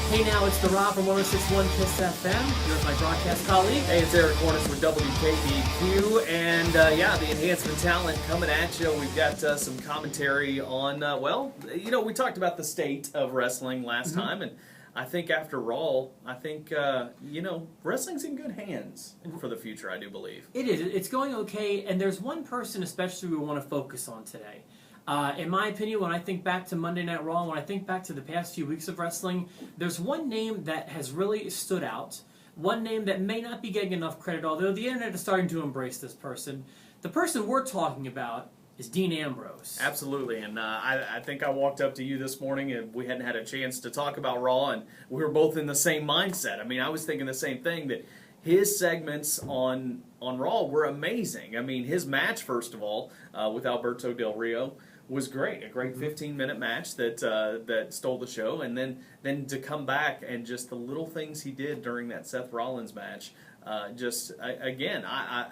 Hey now, it's The Rob from 106.1 KISS FM. Here's my broadcast colleague. Hey, it's Eric Cornish with WKBQ, and the Enhancement Talent coming at you. We've got some commentary on, we talked about the state of wrestling last time, and I think after Raw, wrestling's in good hands for the future, I do believe. It is. It's going okay, and there's one person especially we want to focus on today. In my opinion, when I think back to Monday Night Raw, when I think back to the past few weeks of wrestling, there's one name that has really stood out, one name that may not be getting enough credit, although the internet is starting to embrace this person. The person we're talking about is Dean Ambrose. Absolutely, and I think I walked up to you this morning and we hadn't had a chance to talk about Raw, and we were both in the same mindset. I mean, I was thinking the same thing, that his segments on Raw were amazing. I mean, his match, first of all, with Alberto Del Rio, was great. A great 15-minute match that stole the show, and then to come back and just the little things he did during that Seth Rollins match, I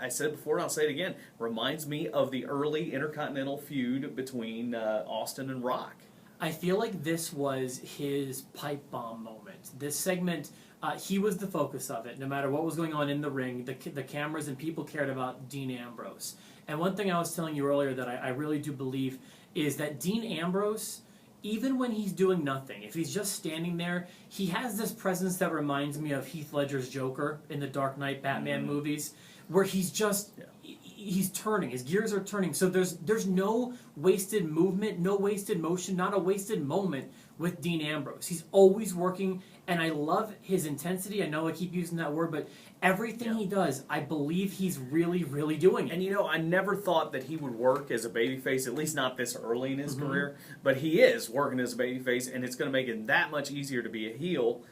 said it before and I'll say it again, reminds me of the early Intercontinental feud between Austin and Rock. I feel like this was his pipe bomb moment. This segment, he was the focus of it. No matter what was going on in the ring, the cameras and people cared about Dean Ambrose. And one thing I was telling you earlier that I really do believe is that Dean Ambrose, even when he's doing nothing, if he's just standing there, he has this presence that reminds me of Heath Ledger's Joker in the Dark Knight Batman movies, where he's just... he's turning. His gears are turning. So there's no wasted movement, no wasted motion, not a wasted moment with Dean Ambrose. He's always working, and I love his intensity. I know I keep using that word, but everything he does, I believe he's really, really doing it. And I never thought that he would work as a babyface, at least not this early in his career, but he is working as a babyface, and it's going to make it that much easier to be a heel.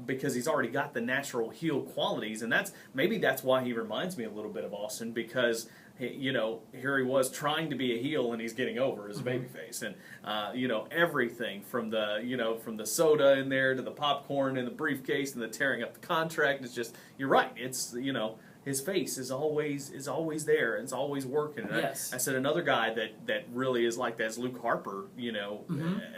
Because he's already got the natural heel qualities, and maybe that's why he reminds me a little bit of Austin, because here he was trying to be a heel and he's getting over as a babyface, and everything from the soda in there to the popcorn in the briefcase and the tearing up the contract is just, you're right, it's his face is always there and it's always working. And yes. I said another guy that really is like that is Luke Harper.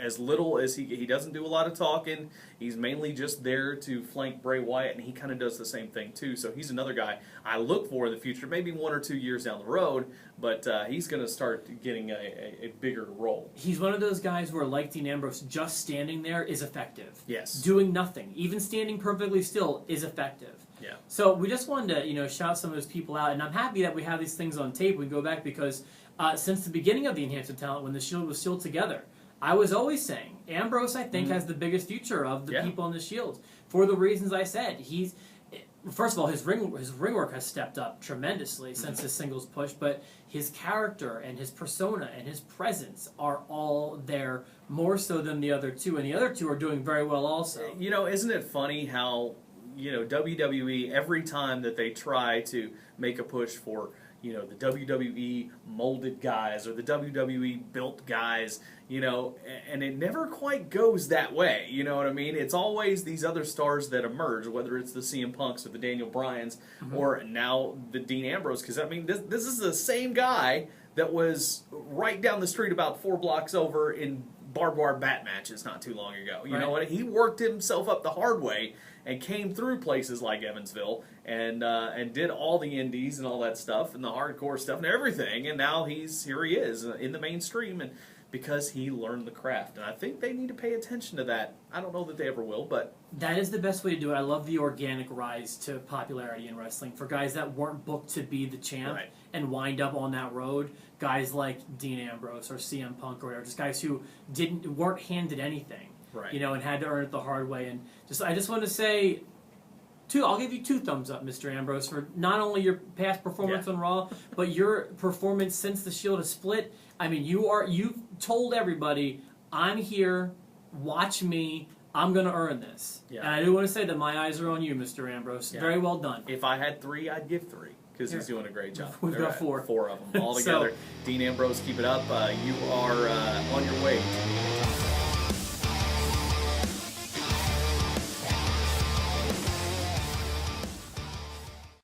As little as he doesn't do a lot of talking, he's mainly just there to flank Bray Wyatt, and he kind of does the same thing too. So he's another guy I look for in the future, maybe 1 or 2 years down the road, but he's going to start getting a bigger role. He's one of those guys where, like Dean Ambrose, just standing there is effective. Yes. Doing nothing, even standing perfectly still, is effective. Yeah. So we just wanted to, shout some of those people out, and I'm happy that we have these things on tape. We go back because since the beginning of the Enhancement Talent, when the Shield was still together, I was always saying Ambrose, I think, has the biggest future of the people in the Shield for the reasons I said. First of all, his ring work has stepped up tremendously since his singles push, but his character and his persona and his presence are all there, more so than the other two, and the other two are doing very well also. Isn't it funny how WWE, every time that they try to make a push for the WWE molded guys or the WWE built guys, and it never quite goes that way. You know what I mean? It's always these other stars that emerge, whether it's the CM Punks or the Daniel Bryans or now the Dean Ambrose. Because, I mean, this is the same guy that was right down the street about 4 blocks over in barbed wire bat matches not too long ago. You know what? He worked himself up the hard way and came through places like Evansville and did all the indies and all that stuff and the hardcore stuff and everything, and now here he is in the mainstream, and because he learned the craft. And I think they need to pay attention to that. I don't know that they ever will, but that is the best way to do it. I love the organic rise to popularity in wrestling for guys that weren't booked to be the champ and wind up on that road. Guys like Dean Ambrose or CM Punk or whatever, just guys who weren't handed anything. And had to earn it the hard way. And I just want to say, I'll give you 2 thumbs up, Mr. Ambrose, for not only your past performance on Raw, but your performance since the Shield has split. I mean, you've told everybody, I'm here, watch me, I'm going to earn this. Yeah. And I do want to say that my eyes are on you, Mr. Ambrose. Yeah. Very well done. If I had 3, I'd give 3. Because he's doing a great job. We've got 4. 4 of them all together. Dean Ambrose, keep it up. You are on your way to